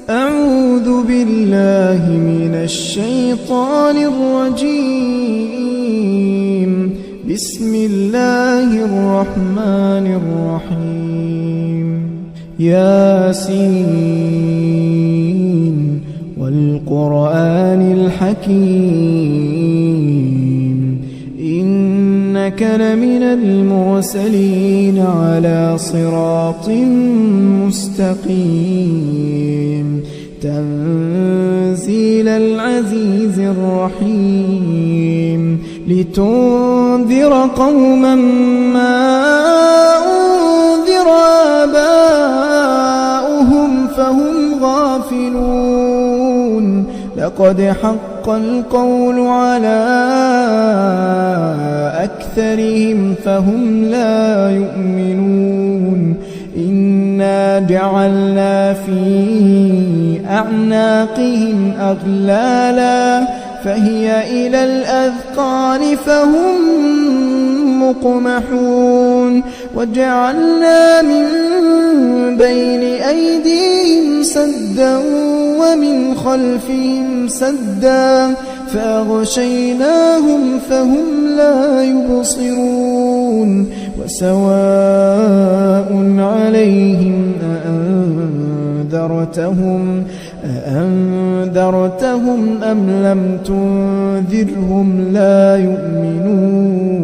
أعوذ بالله من الشيطان الرجيم. بسم الله الرحمن الرحيم. ياسين والقرآن الحكيم إنك لمن المرسلين على صراط مستقيم تنزيل العزيز الرحيم لتنذر قوما ما أنذر آباؤهم فهم غافلون لقد حق القول على أكثرهم فهم لا يؤمنون إنا جعلنا في أعناقهم أغلالا فهي إلى الأذقان فهم مقمحون وجعلنا من بين أيديهم سدا ومن خلفهم سدا فأغشيناهم فهم لا يبصرون وسواء عليهم أأنذرتهم أم لم تنذرهم لا يؤمنون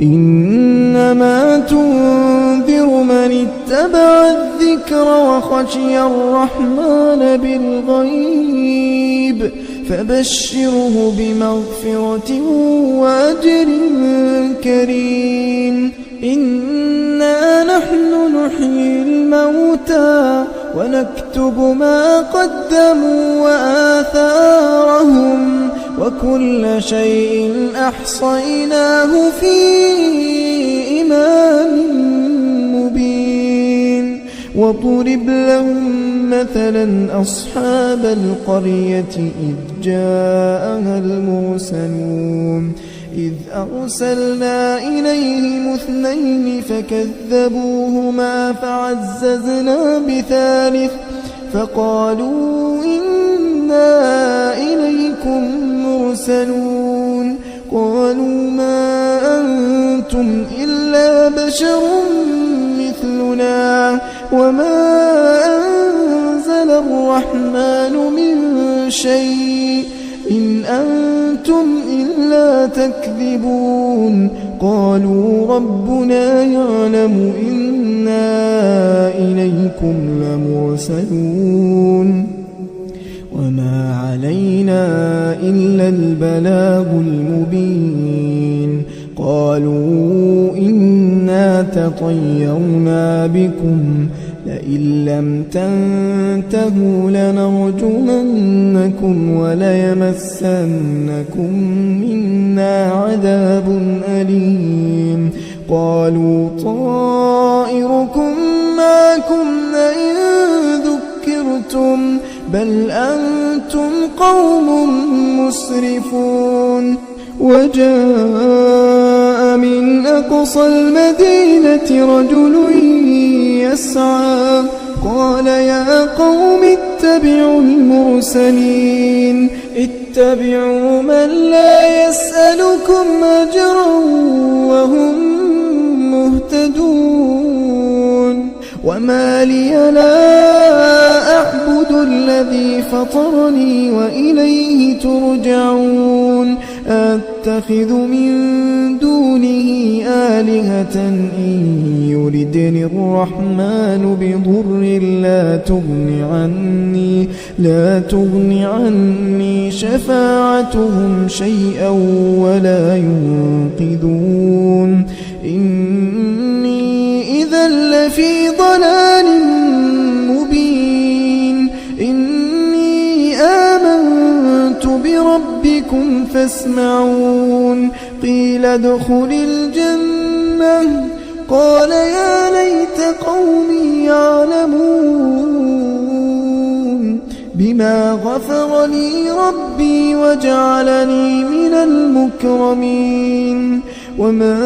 إنما تنذر من اتبع الذكر وخشي الرحمن بالغيب فبشره بمغفرة وأجر كريم إنا نحن نحيي الموتى ونكتب ما قدموا وآثارهم وكل شيء أحصيناه في إمام مبين وضرب لهم مثلا أصحاب القرية إذ جاءها المرسلون إذ أرسلنا إليهم اثنين فكذبوهما فعززنا بثالث فقالوا إنا إليكم مرسلون قالوا ما أنتم إلا بشر مثلنا وما أنزل الرحمن من شيء إن أنتم إلا تكذبون قالوا ربنا يعلم إنا إليكم لمرسلون وما علينا إلا البلاغ المبين قالوا إنا تطيرنا بكم لئن لم تنتهوا لنرجمنكم وليمسنكم منا عذاب أليم قالوا طائركم معكم لئن ذكرتم بل أنتم قوم مسرفون وجاء من أقصى المدينة رجل يسعى قال يا قوم اتبعوا المرسلين اتبعوا من لا يسألكم أجرا وهم مهتدون وما لي لا أعبد الذي فطرني وإليه ترجعون أتخذ من دونه آلهة إن يردني الرحمن بضر لا تغن عني شفاعتهم شيئا ولا ينقذون إني إذا لفي ضلال مبين إني آمنت بربكم فاسمعون قيل ادخل الجنة قال يا ليت قومي يعلمون بما غفر لي ربي وجعلني من المكرمين وما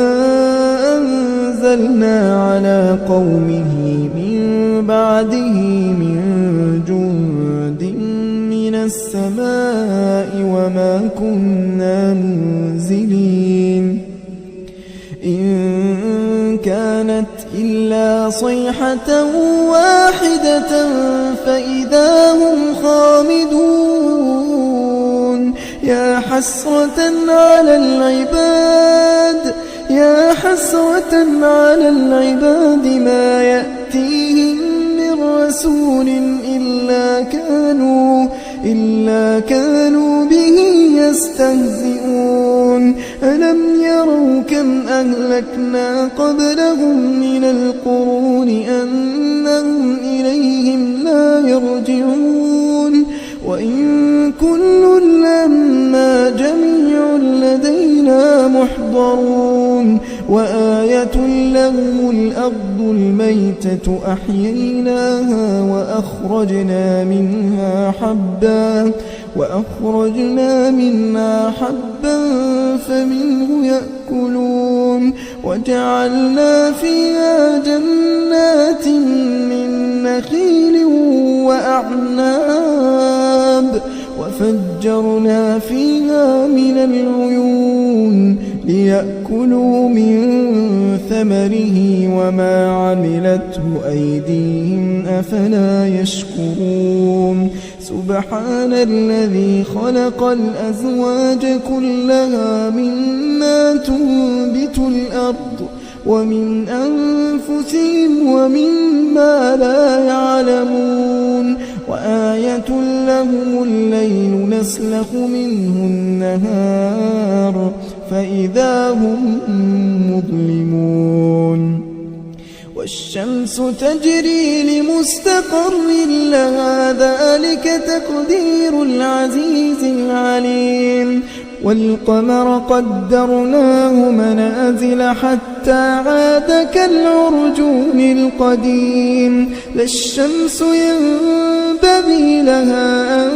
أنزلنا على قومه من بعده من السماء وما كنا منزلين إن كانت إلا صيحة واحدة فإذا هم خامدون يا حسرة على العباد ما يأتيهم من رسول إلا كانوا به يستهزئون ألم يروا كم أهلكنا قبلهم من القرون أنهم إليهم لا يرجعون وإن كل لما جميع لدينا محضرون وآية لهم الأرض الميتة أحييناها وأخرجنا منها حبا فمنه يأكلون وجعلنا فيها جنات من نخيل وأعناب وفجرنا فيها من العيون ليأكلوا من ثمره وما عملته أيديهم أفلا يشكرون سبحان الذي خلق الأزواج كلها مما تنبت الأرض ومن أنفسهم ومما لا يعلمون وآية لهم الليل نسلخ منه النهار فإذا هم مظلمون والشمس تجري لمستقر لها ذلك تقدير العزيز العليم والقمر قدرناه منازل حتى عاد كالعرجون القديم لا الشمس ينبغي لها أن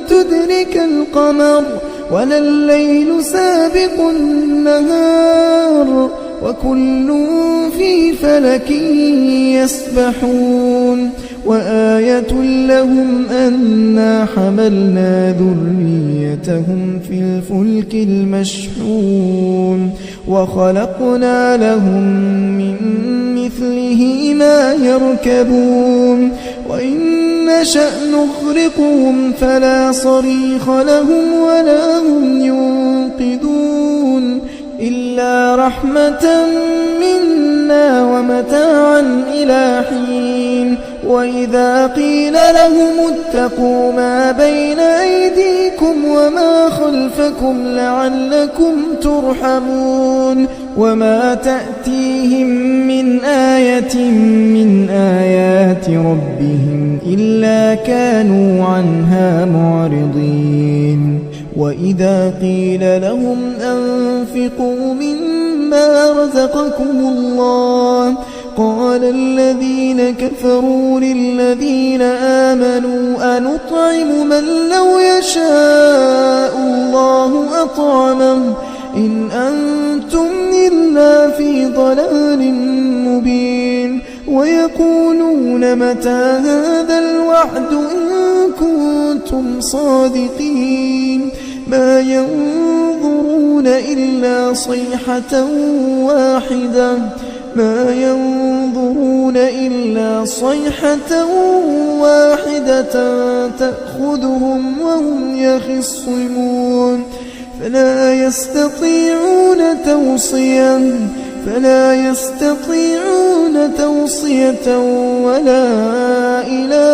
تدرك القمر ولا الليل سابق النهار وكل في فلك يسبحون وآية لهم أنا حملنا ذريتهم في الفلك المشحون وخلقنا لهم من مثله ما يركبون وإن نشأ نغرقهم فلا صريخ لهم ولا هم ينقذون إلا رحمة منا ومتاعا إلى حين وإذا قيل لهم اتقوا ما بين أيديكم وما خلفكم لعلكم ترحمون وما تأتيهم من آية من آيات ربهم إلا كانوا عنها معرضين وإذا قيل لهم أنفقوا مما رزقكم الله قال الذين كفروا للذين آمنوا أنطعم من لو يشاء الله أطعمه إن أنتم إلا في ضلال مبين ويقولون متى هذا الوعد إن كنتم صادقين ما ينظرون إلا صيحة واحدة تأخذهم وهم يخصمون فلا يستطيعون توصية ولا إلى